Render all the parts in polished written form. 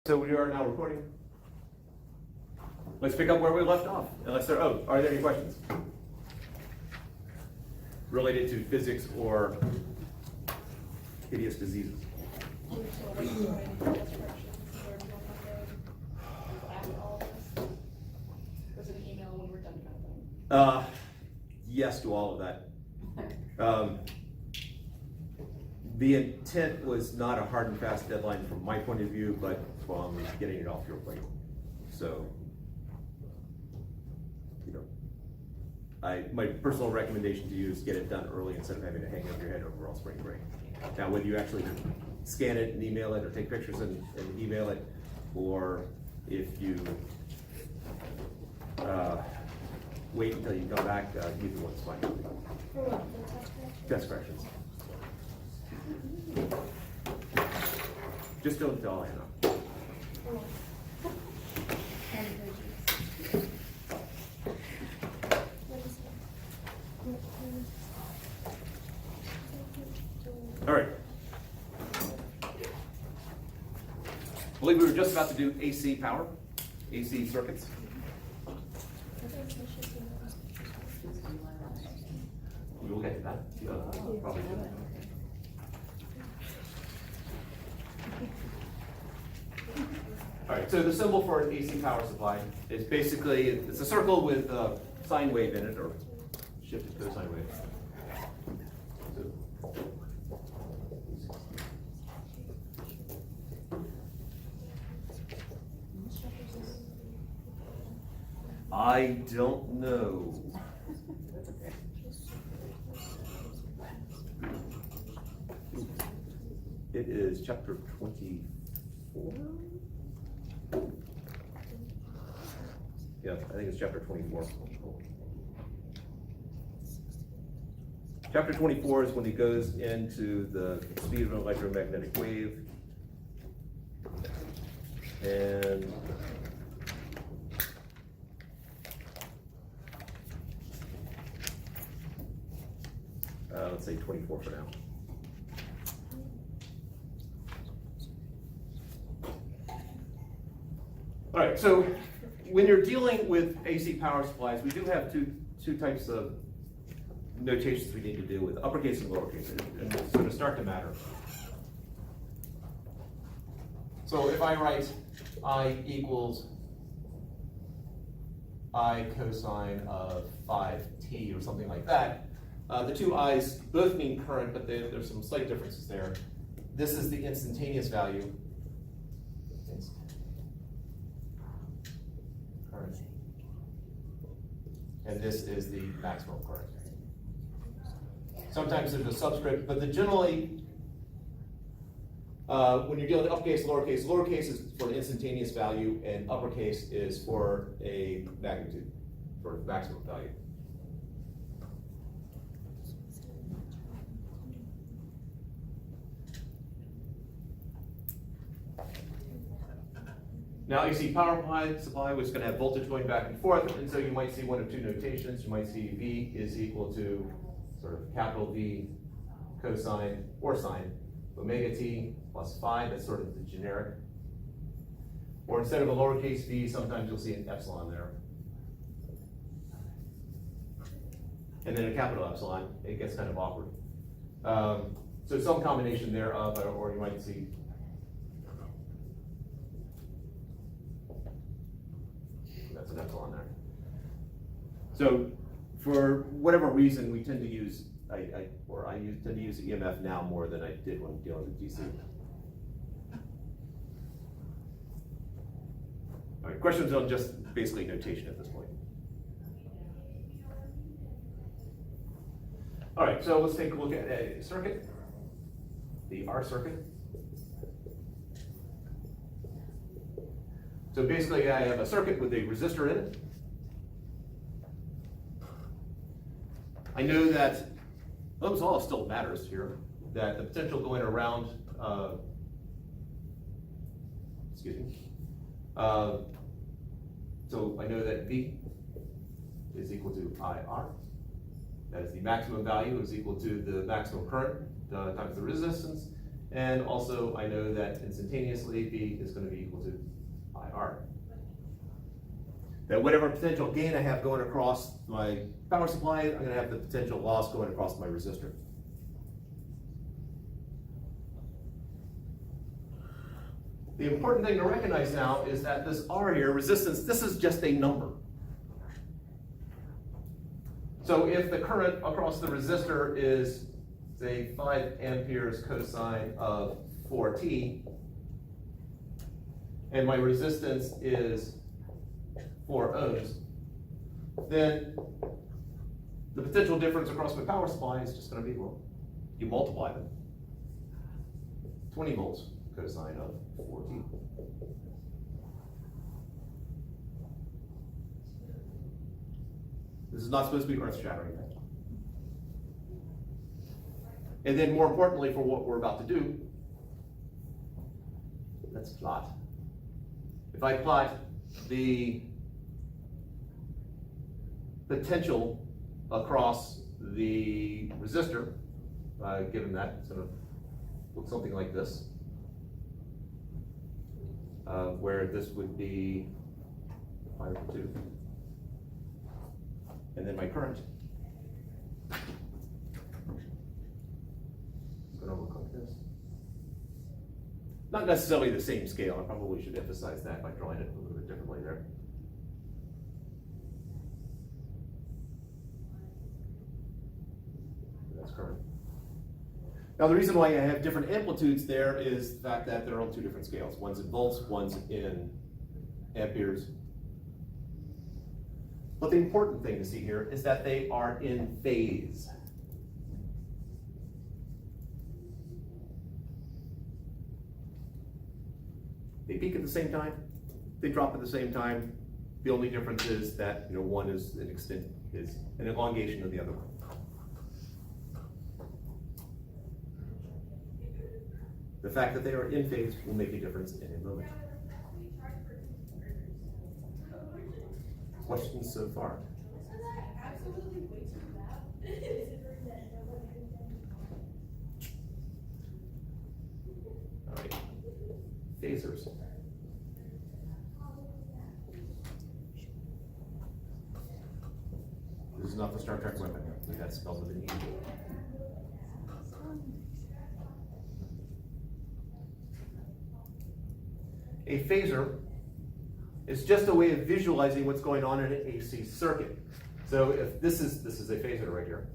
So we are now recording. Let's pick up where we left off. Unless there, are there any questions related to physics or hideous diseases? Yes to all of that. The intent was not a hard and fast deadline from my point of view, but from getting it off your plate. So, my personal recommendation to you is get it done early instead of having to hang over your head over all spring break. Now, whether you actually scan it and email it, or take pictures and email it, or if you wait until you come back, either one's fine. Test corrections. Just don't tell Anna. All right. I believe we were just about to do AC power, AC circuits. We will get to that. Probably. All right, so the symbol for an AC power supply is basically, it's a circle with a sine wave in it, or shifted cosine wave. I don't know. It is chapter 24? Yeah, I think it's chapter 24. Chapter 24 is when he goes into the speed of an electromagnetic wave. And let's say 24 for now. All right, so when you're dealing with AC power supplies, we do have two types of notations we need to deal with, uppercase and lowercase, and it's going to start to matter. So if I write I equals I cosine of 5t or something like that, the two i's both mean current, but there's some slight differences there. This is the instantaneous value. Current. And this is the maximum current. Sometimes there's a subscript, but generally, when you're dealing with uppercase, lowercase is for an instantaneous value, and uppercase is for a magnitude, for maximum value. Now AC power supply was going to have voltage going back and forth, and so you might see one of two notations. You might see V is equal to sort of capital V cosine or sine omega t plus phi. That's sort of the generic. Or instead of a lowercase v, sometimes you'll see an epsilon there. And then a capital epsilon. It gets kind of awkward. So some combination thereof, or you might see that's an epsilon there. So for whatever reason, we tend to use, I tend to use EMF now more than I did when dealing with DC. All right, questions on just basically notation at this point. All right, so let's take a look at a circuit, the R circuit. So basically I have a circuit with a resistor in it. I know that Ohm's law still matters here, that the potential going around, so I know that V is equal to IR. That is the maximum value is equal to the maximum current times the resistance. And also, I know that instantaneously V is going to be equal to IR. That whatever potential gain I have going across my power supply, I'm going to have the potential loss going across my resistor. The important thing to recognize now is that this R here, resistance, this is just a number. So if the current across the resistor is, say, 5 amperes cosine of 4t, and my resistance is 4 ohms, then the potential difference across my power supply is just going to be, well, you multiply them. 20 volts cosine of 4t. This is not supposed to be earth-shattering. And then more importantly for what we're about to do, let's plot. If I plot the potential across the resistor, given that it's going to look something like this, where this would be 5/2. And then my current is going to look like this. Not necessarily the same scale. I probably should emphasize that by drawing it a little bit differently there. That's current. Now the reason why I have different amplitudes there is the fact that they're on 2 different scales. One's in volts, one's in amperes. But the important thing to see here is that they are in phase. They peak at the same time, they drop at the same time. The only difference is that one is an elongation of the other one. The fact that they are in phase will make a difference in a moment. Questions so far? All right, phasers. This is not the Star Trek weapon. That's spelled with an E. A phaser is just a way of visualizing what's going on in an AC circuit. So if this is a phaser right here.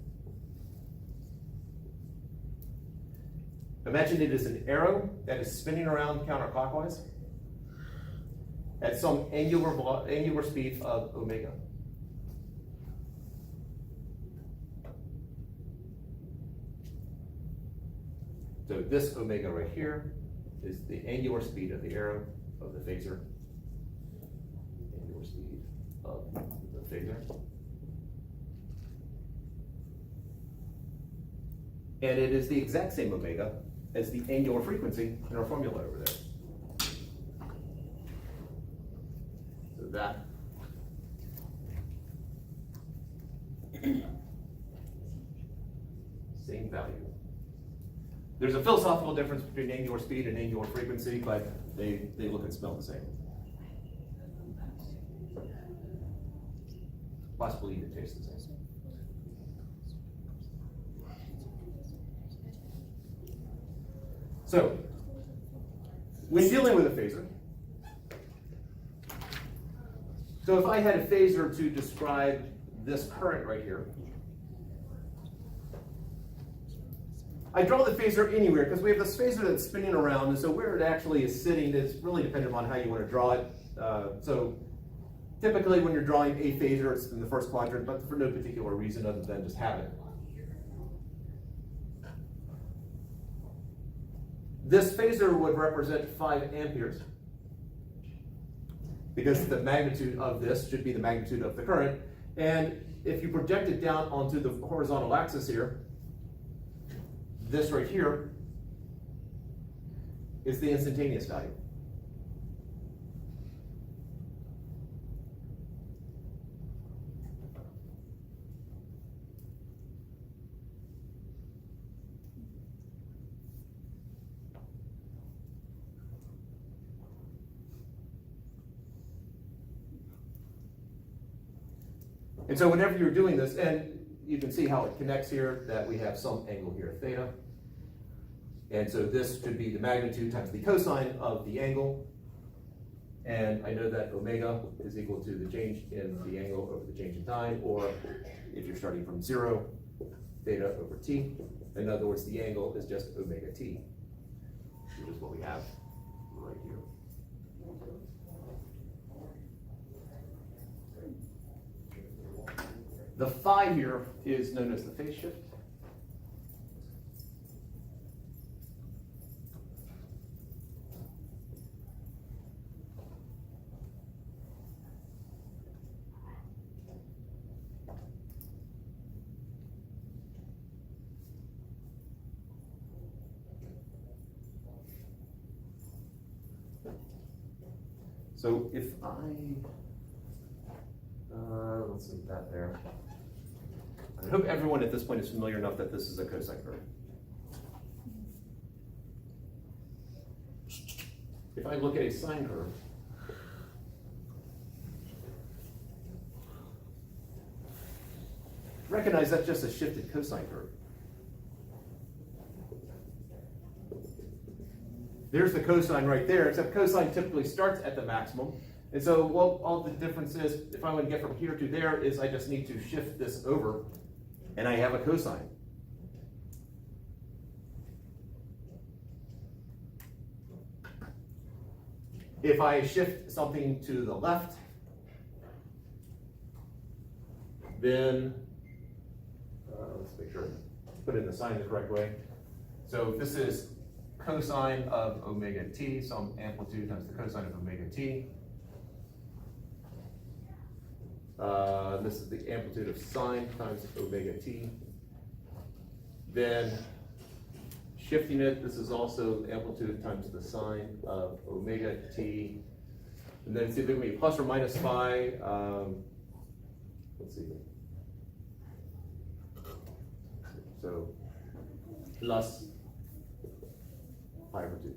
Imagine it is an arrow that is spinning around counterclockwise at some angular speed of omega. So this omega right here is the angular speed of the arrow of the phaser. Angular speed of the phaser. And it is the exact same omega as the angular frequency in our formula over there. So that same value. There's a philosophical difference between angular speed and angular frequency, but they look and smell the same. Possibly even taste the same. So, when dealing with a phaser, so if I had a phaser to describe this current right here, I draw the phaser anywhere because we have this phaser that's spinning around, and so where it actually is sitting is really dependent on how you want to draw it. So typically when you're drawing a phaser, it's in the first quadrant, but for no particular reason other than just have it. This phaser would represent 5 amperes because the magnitude of this should be the magnitude of the current. And if you project it down onto the horizontal axis here, this right here is the instantaneous value. And so whenever you're doing this, and you can see how it connects here, that we have some angle here, theta. And so this should be the magnitude times the cosine of the angle. And I know that omega is equal to the change in the angle over the change in time, or if you're starting from 0, theta over t. In other words, the angle is just omega t, which is what we have right here. The phi here is known as the phase shift. So if let's leave that there. I hope everyone at this point is familiar enough that this is a cosine curve. If I look at a sine curve, recognize that's just a shifted cosine curve. There's the cosine right there, except cosine typically starts at the maximum. And so what all the difference is, if I want to get from here to there, is I just need to shift this over, and I have a cosine. If I shift something to the left, then, let's make sure I put in the sign the correct way. So this is cosine of omega t, some amplitude times the cosine of omega t. This is the amplitude of sine times omega t. Then shifting it, this is also amplitude times the sine of omega t. And then it's either going to be plus or minus phi. Let's see. So plus pi over 2.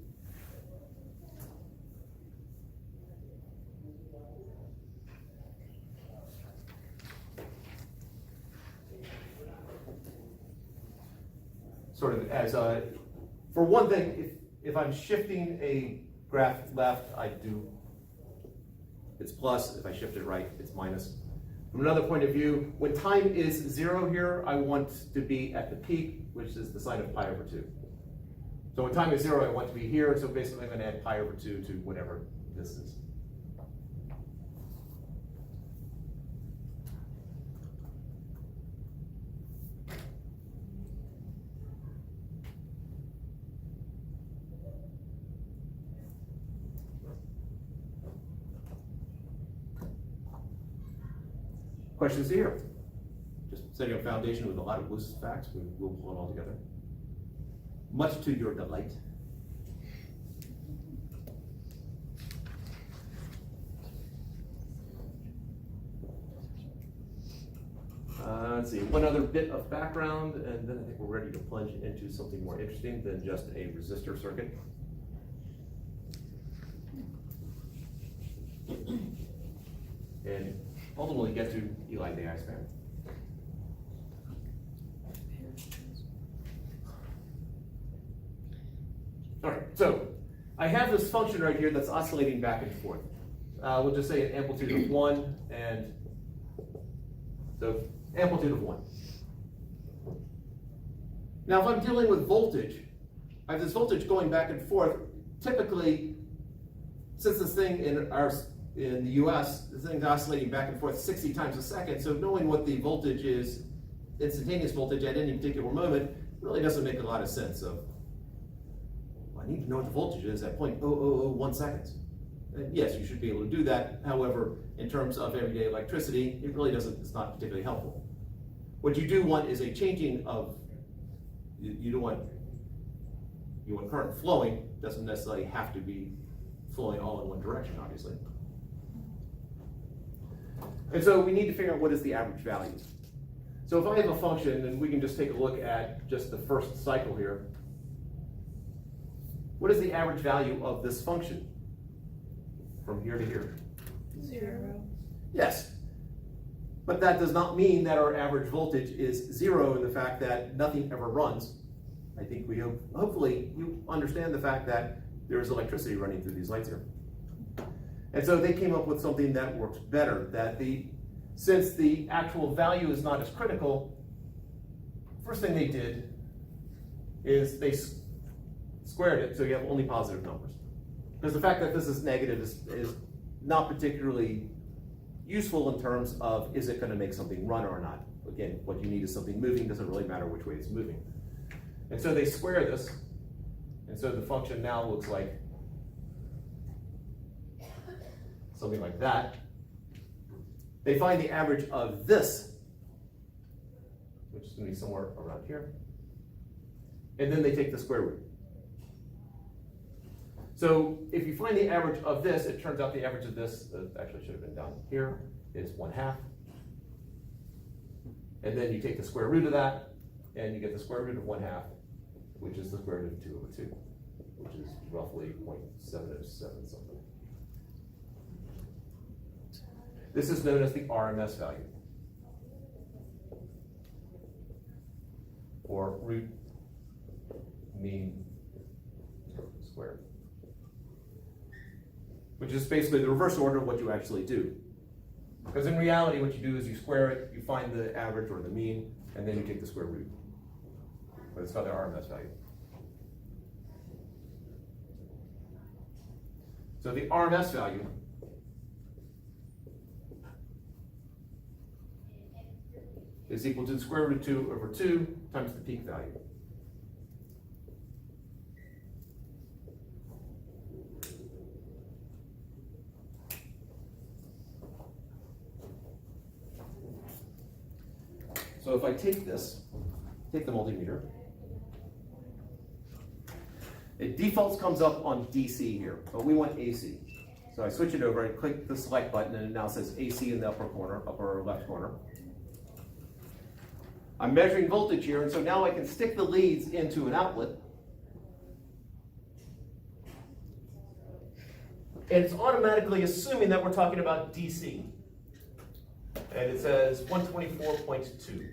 Sort of as a, for one thing, if I'm shifting a graph left, it's plus. If I shift it right, it's minus. From another point of view, when time is 0 here, I want to be at the peak, which is the sine of pi over 2. So when time is 0, I want to be here, so basically I'm going to add pi over 2 to whatever this is. Questions here? Just setting a foundation with a lot of loose facts. We'll pull it all together. Much to your delight. Let's see, one other bit of background, and then I think we're ready to plunge into something more interesting than just a resistor circuit. And ultimately get to Eli Day span. All right, so I have this function right here that's oscillating back and forth. We'll just say an amplitude of 1, and so amplitude of 1. Now, if I'm dealing with voltage, I have this voltage going back and forth. Typically, since this thing in the US, the thing's oscillating back and forth 60 times a second, so knowing what the voltage is, instantaneous voltage at any particular moment, really doesn't make a lot of sense. So I need to know what the voltage is at 0.0001 seconds. And yes, you should be able to do that. However, in terms of everyday electricity, it really doesn't, it's not particularly helpful. What you do want is a changing of, you want current flowing, doesn't necessarily have to be flowing all in one direction, obviously. And so we need to figure out what is the average value. So if I have a function, and we can just take a look at just the first cycle here, what is the average value of this function from here to here? 0. Yes. But that does not mean that our average voltage is 0 in the fact that nothing ever runs. I think hopefully you understand the fact that there's electricity running through these lights here. And so they came up with something that works better, that since the actual value is not as critical, first thing they did is they squared it so you have only positive numbers. Because the fact that this is negative is not particularly useful in terms of, is it going to make something run or not? Again, what you need is something moving, doesn't really matter which way it's moving. And so they square this, and so the function now looks like something like that. They find the average of this, which is going to be somewhere around here, and then they take the square root. So if you find the average of this, it turns out the average of this, actually should have been down here, is 1/2. And then you take the square root of that, and you get the square root of 1/2, which is the square root of 2/2, which is roughly 0.707 something. This is known as the RMS value, or root mean squared, which is basically the reverse order of what you actually do. Because in reality, what you do is you square it, you find the average or the mean, and then you take the square root. But it's called the RMS value. So the RMS value is equal to the square root of 2/2 times the peak value. So if I take the multimeter, it defaults comes up on DC here, but we want AC. So I switch it over, I click the select button, and it now says AC in the upper left corner. I'm measuring voltage here, and so now I can stick the leads into an outlet. And it's automatically assuming that we're talking about DC. And it says 124.2.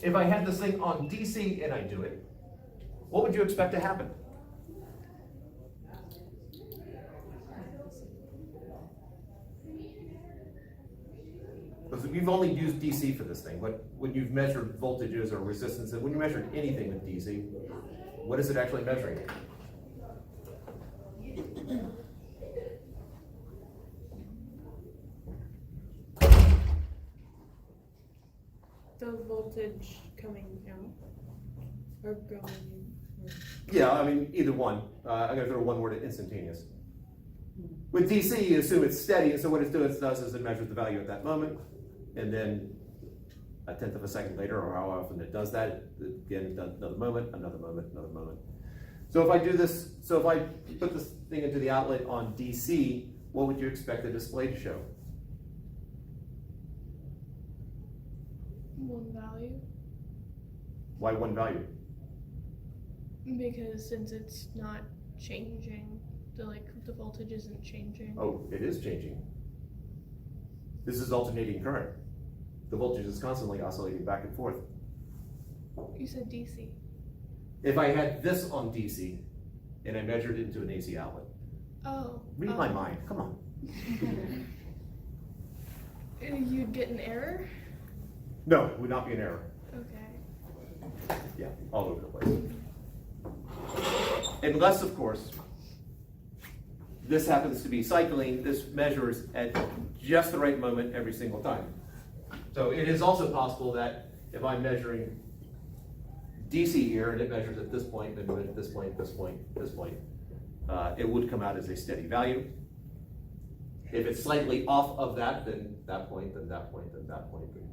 If I had this thing on DC and I do it, what would you expect to happen? Because we've only used DC for this thing, but when you've measured voltages or resistance, and when you measured anything with DC, what is it actually measuring? The voltage coming out or going in? Yeah, I mean, either one. I'm going to throw one word at instantaneous. With DC, you assume it's steady, and so what it does is it measures the value at that moment, and then a tenth of a second later, or how often it does that, again, another moment, another moment, another moment. So if I do this, so if I put this thing into the outlet on DC, what would you expect the display to show? One value. Why one value? Because since it's not changing, the voltage isn't changing. Oh, it is changing. This is alternating current. The voltage is constantly oscillating back and forth. You said DC. If I had this on DC and I measured it into an AC outlet. Oh. Read my mind, come on. You'd get an error? No, it would not be an error. Okay. Yeah, all over the place. Unless, of course, this happens to be cycling, this measures at just the right moment every single time. So it is also possible that if I'm measuring DC here and it measures at this point, then at this point, this point, this point, it would come out as a steady value. If it's slightly off of that, then that point, then that point, then that point. Then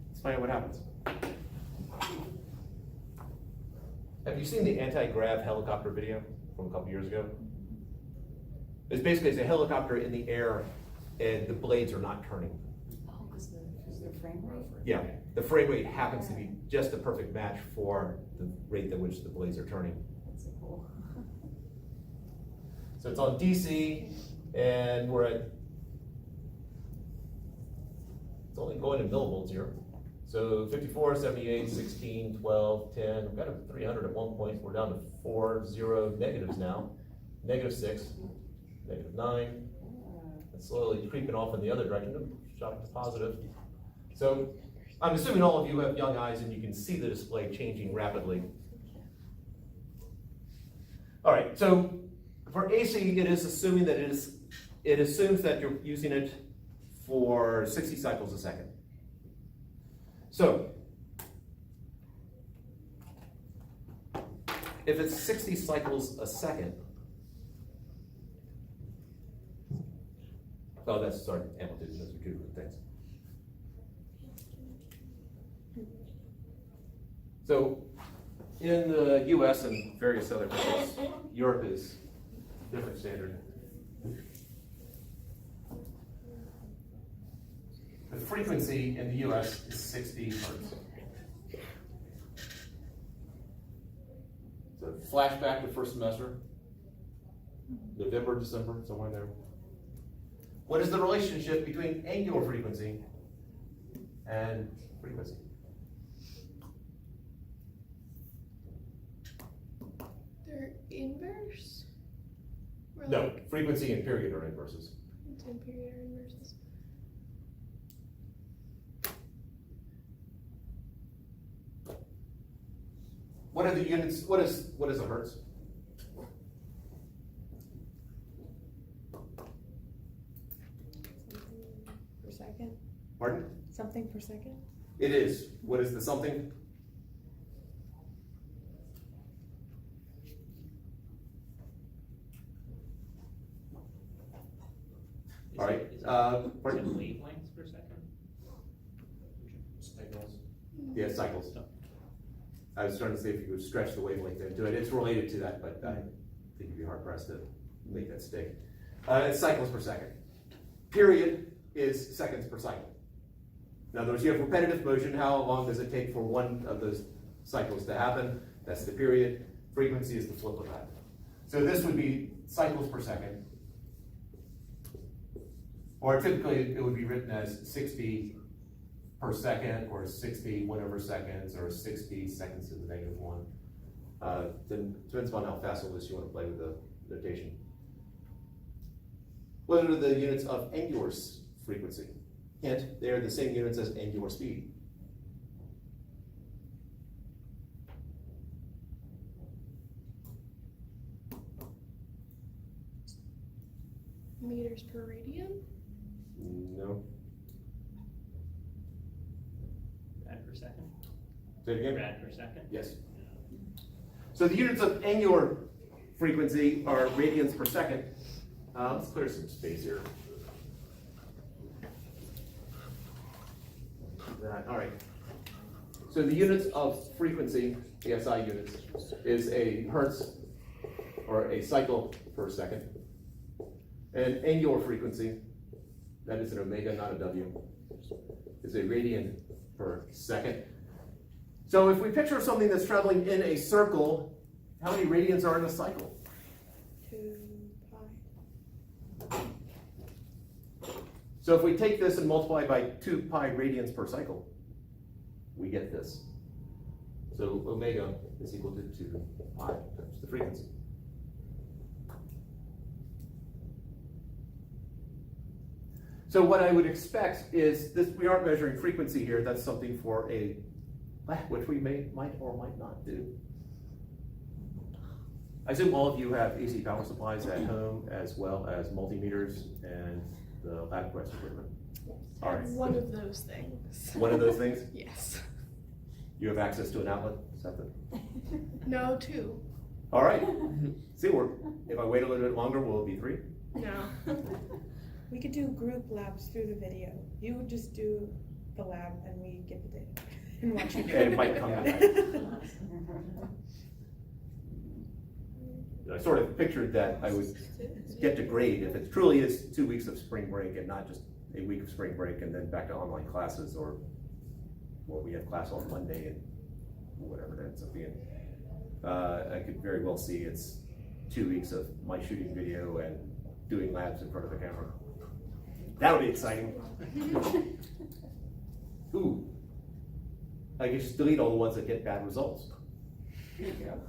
let's find out what happens. Have you seen the anti-grav helicopter video from a couple years ago? It's a helicopter in the air and the blades are not turning. Oh, because they're frame rate? Yeah, the frame rate happens to be just the perfect match for the rate at which the blades are turning. That's so cool. So it's on DC, and we're at, it's only going in millivolts here. So 54, 78, 16, 12, 10, we've got a 300 at one point, we're down to 4, 0 negatives now. -6, -9, and slowly creeping off in the other direction, shot to positive. So I'm assuming all of you have young eyes and you can see the display changing rapidly. All right, so for AC, it is assuming that it assumes that you're using it for 60 cycles a second. So if it's 60 cycles a second, oh, that's, sorry, amplitude, those are two different things. So in the US and various other countries, Europe is different standard. The frequency in the US is 60 hertz. So flashback to first semester, November, December, somewhere in there. What is the relationship between angular frequency and frequency? They're inverse? Or No, like frequency and period are inverses. time period or inverses? What are the units, what is a hertz? Per second? Pardon? Something per second? It is. What is the something? All right, pardon? Is it wavelengths per second? Cycles. Yeah, cycles. I was trying to see if you would stretch the wavelength into it. It's related to that, but I think you'd be hard pressed to make that stick. It's cycles per second. Period is seconds per cycle. In other words, you have repetitive motion. How long does it take for one of those cycles to happen? That's the period. Frequency is the flip of that. So this would be cycles per second. Or typically it would be written as 60 per second, or 60 whatever seconds, or 60 seconds to the -1. Then depends on how fast or loose you want to play with the notation. What are the units of angular frequency? Hint, they are the same units as angular speed. Meters per radian? No. Rad per second? Say it again? Rad per second? Yes. So the units of angular frequency are radians per second. Let's clear some space here. All right. So the units of frequency, the SI units, is a hertz, or a cycle per second. And angular frequency, that is an omega, not a W, is a radian per second. So if we picture something that's traveling in a circle, how many radians are in a cycle? 2 pi. So if we take this and multiply by 2 pi radians per cycle, we get this. So omega is equal to 2 pi times the frequency. So what I would expect is this, we aren't measuring frequency here, that's something for a lab, which we might or might not do. I assume all of you have AC power supplies at home as well as multimeters and the LabQuest equipment. All right. One of those things. One of those things? Yes. You have access to an outlet? Is that the... No, 2. All right. See, if I wait a little bit longer, will it be 3? No. We could do group labs through the video. You would just do the lab and we get the data and watch you do And it might come back. I sort of pictured that I would get to grade if it truly is 2 weeks of spring break and not just a week of spring break and then back to online classes, or well, we have class on Monday and whatever that ends up being. I could very well see it's 2 weeks of my shooting video and doing labs in front of the camera. That would be exciting. Ooh, I can just delete all the ones that get bad results. There you go.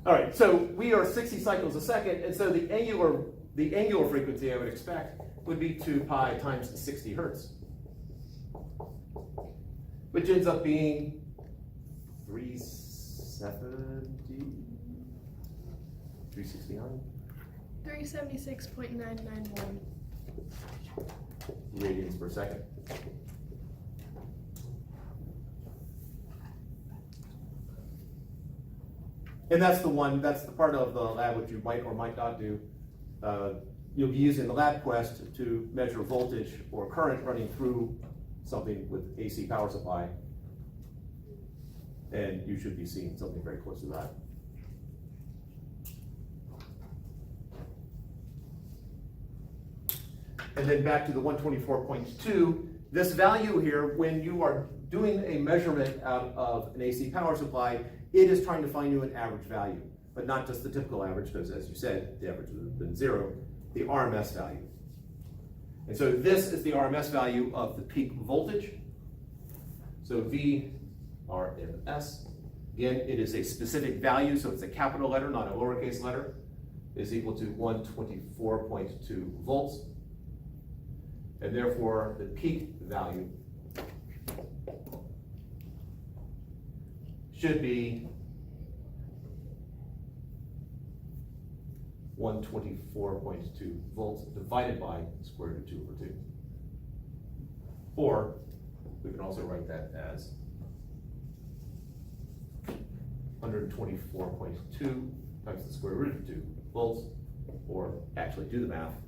All right, so we are 60 cycles a second, and so the angular frequency I would expect would be 2 pi times 60 hertz, which ends up being 369 376.991. radians per second. And that's the part of the lab which you might or might not do. You'll be using the lab quest to measure voltage or current running through something with AC power supply. And you should be seeing something very close to that. And then back to the 124.2, this value here, when you are doing a measurement out of an AC power supply, it is trying to find you an average value, but not just the typical average, because as you said, the average would have been 0, the RMS value. And so this is the RMS value of the peak voltage. So V RMS, again, it is a specific value, so it's a capital letter, not a lowercase letter, is equal to 124.2 volts. And therefore, the peak value should be 124.2 volts divided by square root of 2 over 2. Or we can also write that as 124.2 times the square root of 2 volts, or actually do the math,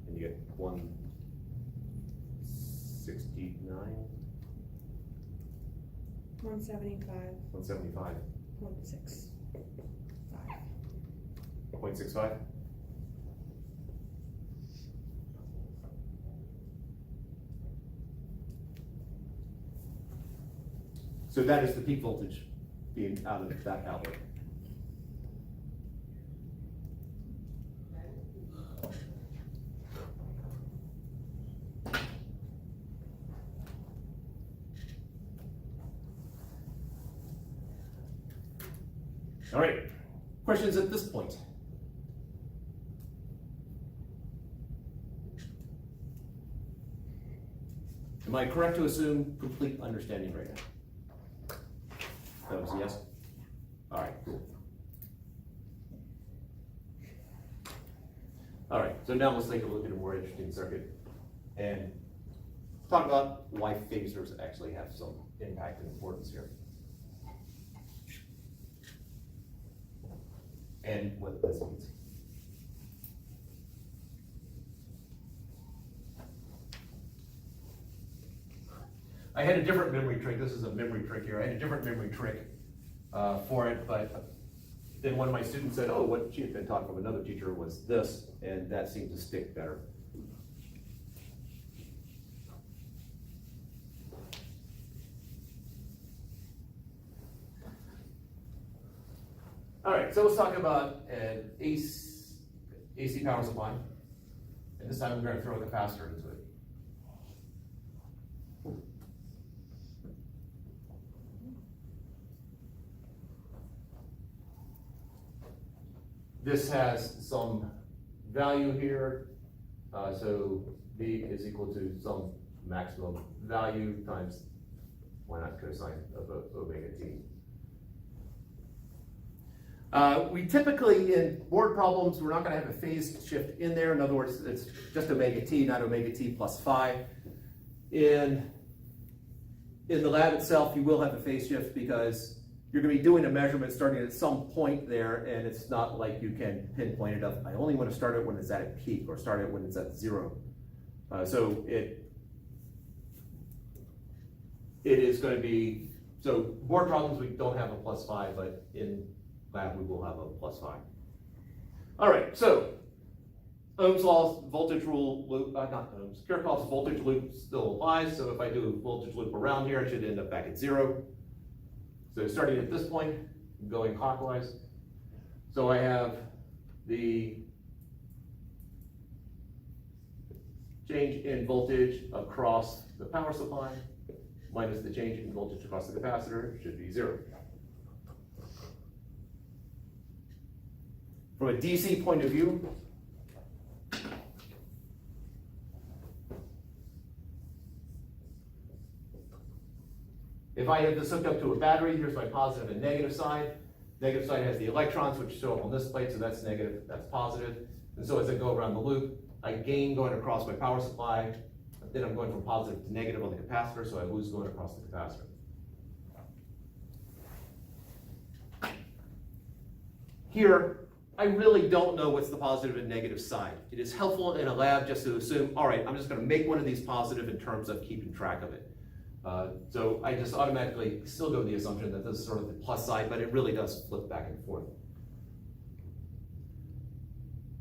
and you get 169. 175. 175. 0.65. 0.65? So that is the peak voltage being out of that outlet. All right, questions at this point? Am I correct to assume complete understanding right now? That was a yes? All right, cool. All right, so now let's take a look at a more interesting circuit and talk about why phasors actually have some impact and importance here. And what this means. I had a different memory trick. This is a memory trick here. I had a different memory trick for it, but then one of my students said, oh, what she had been taught from another teacher was this, and that seemed to stick better. All right, so let's talk about an AC power supply. And this time I'm going to throw a capacitor into it. This has some value here. So V is equal to some maximum value times, why not cosine of omega t. We typically, in board problems, we're not going to have a phase shift in there. In other words, it's just omega t, not omega t plus phi. In the lab itself, you will have a phase shift because you're going to be doing a measurement starting at some point there, and it's not like you can pinpoint it up. I only want to start it when it's at a peak, or start it when it's at 0. So it is going to be, so board problems, we don't have a plus phi, but in lab we will have a plus phi. All right, so Ohm's law, voltage rule, loop, not Ohm's, Kirchhoff's voltage loop still applies, so if I do a voltage loop around here, I should end up back at 0. So starting at this point, going clockwise. So I have the change in voltage across the power supply minus the change in voltage across the capacitor should be 0. From a DC point of view, if I have this hooked up to a battery, here's my positive and negative side. Negative side has the electrons, which show up on this plate, so that's negative, that's positive. And so as I go around the loop, I gain going across my power supply, then I'm going from positive to negative on the capacitor, so I lose going across the capacitor. Here, I really don't know what's the positive and negative side. It is helpful in a lab just to assume, all right, I'm just gonna make one of these positive in terms of keeping track of it. So I just automatically still go with the assumption that this is sort of the plus side, but it really does flip back and forth.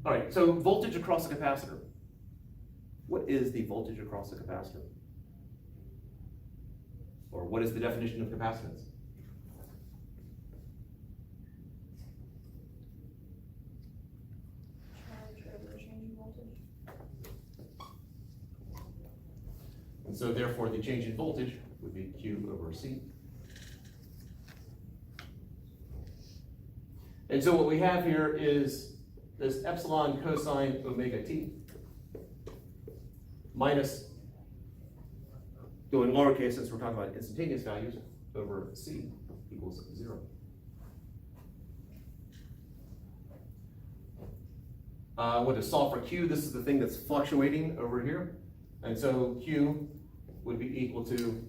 All right, so voltage across the capacitor. What is the voltage across the capacitor? Or what is the definition of capacitance? Charge over change in voltage. And so therefore the change in voltage would be Q over C. And so what we have here is this epsilon cosine omega t minus, going lowercase since we're talking about instantaneous values, over C equals 0. I want to solve for Q. This is the thing that's fluctuating over here. And so Q would be equal to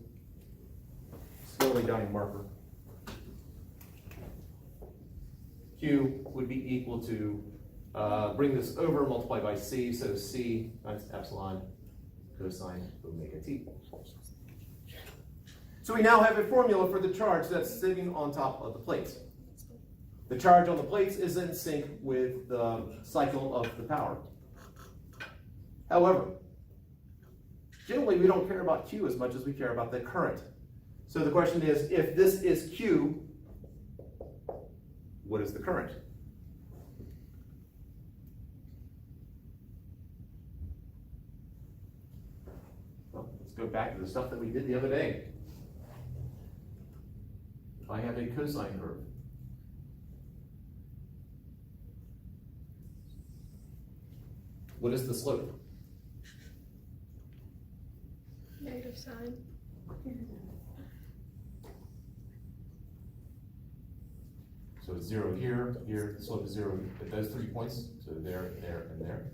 slowly dying marker. Q would be equal to, bring this over, multiply by C, so C times epsilon cosine omega t. So we now have a formula for the charge that's sitting on top of the plates. The charge on the plates is in sync with the cycle of the power. However, generally we don't care about Q as much as we care about the current. So the question is, if this is Q, what is the current? Well, let's go back to the stuff that we did the other day. If I have a cosine curve, what is the slope? Negative sign. So it's 0 here, here, the slope is 0 at those 3 points, so there, there, and there.